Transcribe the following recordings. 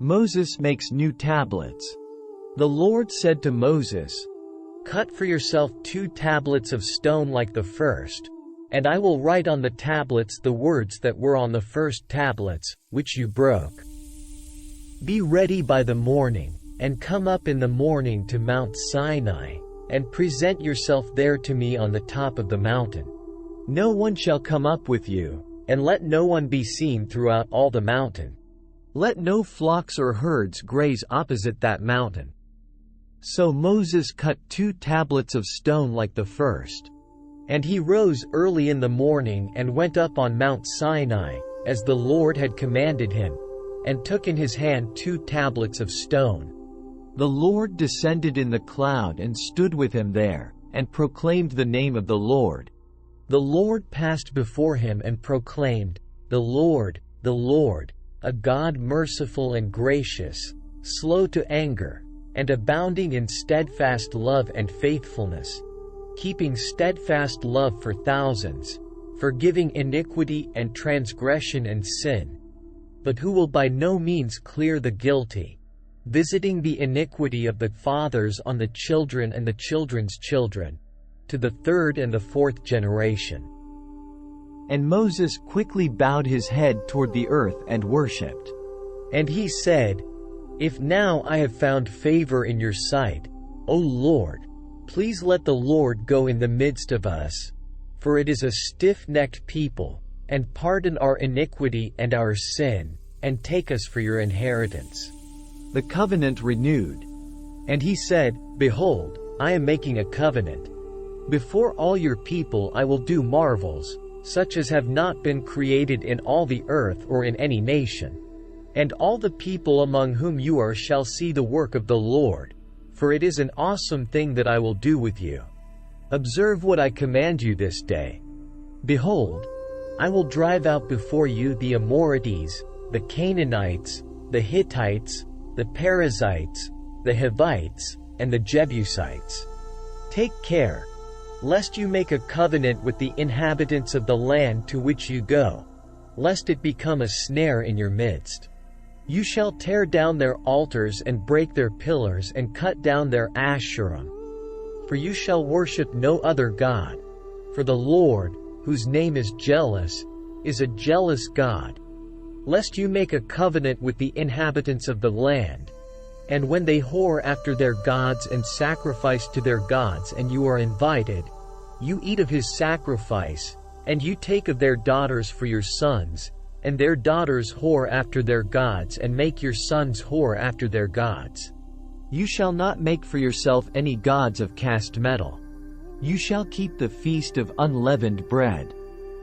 Moses makes new tablets. The Lord said to Moses, "Cut for yourself 2 tablets of stone like the first, and I will write on the tablets the words that were on the first tablets, which you broke. Be ready by the morning, and come up in the morning to Mount Sinai, and present yourself there to me on the top of the mountain. No one shall come up with you, and let no one be seen throughout all the mountain. Let no flocks or herds graze opposite that mountain." So Moses cut 2 tablets of stone like the first. And he rose early in the morning and went up on Mount Sinai, as the Lord had commanded him, and took in his hand 2 tablets of stone. The Lord descended in the cloud and stood with him there, and proclaimed the name of the Lord. The Lord passed before him and proclaimed, the Lord, a God merciful and gracious, slow to anger, and abounding in steadfast love and faithfulness, keeping steadfast love for thousands, forgiving iniquity and transgression and sin, but who will by no means clear the guilty, visiting the iniquity of the fathers on the children and the children's children, to the 3rd and the 4th generation. And Moses quickly bowed his head toward the earth and worshipped. And he said, "If now I have found favor in your sight, O Lord, please let the Lord go in the midst of us, for it is a stiff-necked people, and pardon our iniquity and our sin, and take us for your inheritance." The covenant renewed. And he said, "Behold, I am making a covenant. Before all your people I will do marvels, such as have not been created in all the earth or in any nation. And all the people among whom you are shall see the work of the Lord, for it is an awesome thing that I will do with you. Observe what I command you this day. Behold, I will drive out before you the Amorites, the Canaanites, the Hittites, the Perizzites, the Hivites, and the Jebusites. Take care, lest you make a covenant with the inhabitants of the land to which you go, lest it become a snare in your midst. You shall tear down their altars and break their pillars and cut down their Asherim. For you shall worship no other God, for the Lord, whose name is jealous, is a jealous God. Lest you make a covenant with the inhabitants of the land, and when they whore after their gods and sacrifice to their gods and you are invited, you eat of his sacrifice, and you take of their daughters for your sons, and their daughters whore after their gods and make your sons whore after their gods. You shall not make for yourself any gods of cast metal. You shall keep the feast of unleavened bread.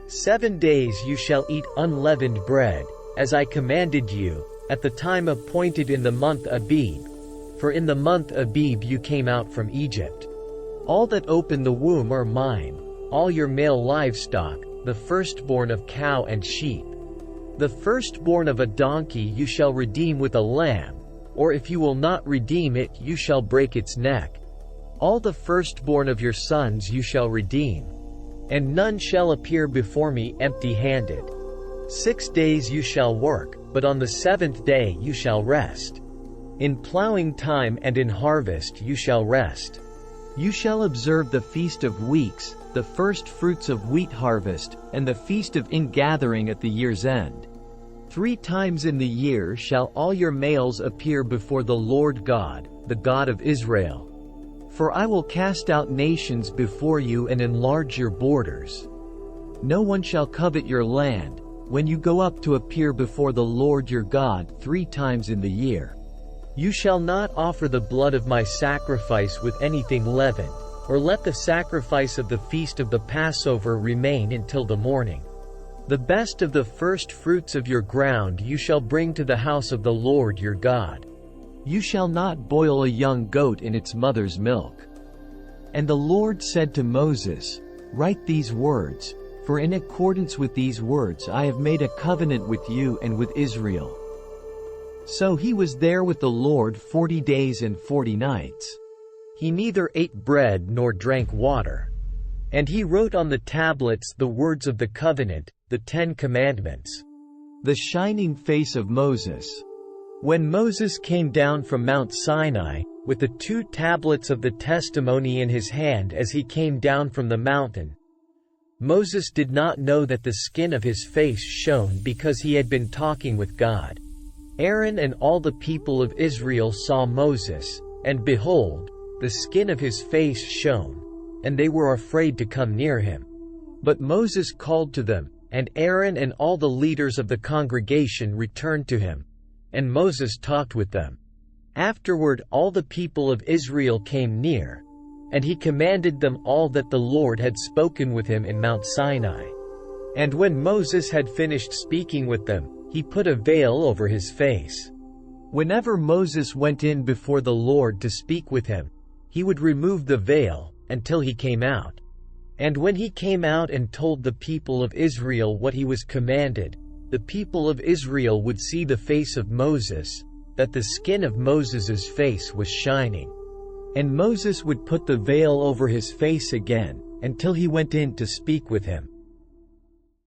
7 days you shall eat unleavened bread, as I commanded you, at the time appointed in the month Abib. For in the month Abib you came out from Egypt. All that open the womb are mine, all your male livestock, the firstborn of cow and sheep. The firstborn of a donkey you shall redeem with a lamb, or if you will not redeem it you shall break its neck. All the firstborn of your sons you shall redeem. And none shall appear before me empty-handed. 6 days you shall work, but on the 7th day you shall rest. In plowing time and in harvest you shall rest. You shall observe the Feast of Weeks, the first fruits of wheat harvest, and the Feast of Ingathering at the year's end. 3 times in the year shall all your males appear before the Lord God, the God of Israel. For I will cast out nations before you and enlarge your borders. No one shall covet your land, when you go up to appear before the Lord your God 3 times in the year. You shall not offer the blood of my sacrifice with anything leavened, or let the sacrifice of the feast of the Passover remain until the morning. The best of the first fruits of your ground you shall bring to the house of the Lord your God. You shall not boil a young goat in its mother's milk. And the Lord said to Moses, Write these words, for in accordance with these words I have made a covenant with you and with Israel. So he was there with the Lord 40 days and 40 nights. He neither ate bread nor drank water. And he wrote on the tablets the words of the covenant, the 10 Commandments. The shining face of Moses. When Moses came down from Mount Sinai, with the 2 tablets of the testimony in his hand as he came down from the mountain, Moses did not know that the skin of his face shone because he had been talking with God. Aaron and all the people of Israel saw Moses, and behold, the skin of his face shone, and they were afraid to come near him. But Moses called to them, and Aaron and all the leaders of the congregation returned to him, and Moses talked with them. Afterward all the people of Israel came near, and he commanded them all that the Lord had spoken with him in Mount Sinai. And when Moses had finished speaking with them, he put a veil over his face. Whenever Moses went in before the Lord to speak with him, he would remove the veil, until he came out. And when he came out and told the people of Israel what he was commanded, the people of Israel would see the face of Moses, that the skin of Moses's face was shining. And Moses would put the veil over his face again, until he went in to speak with him.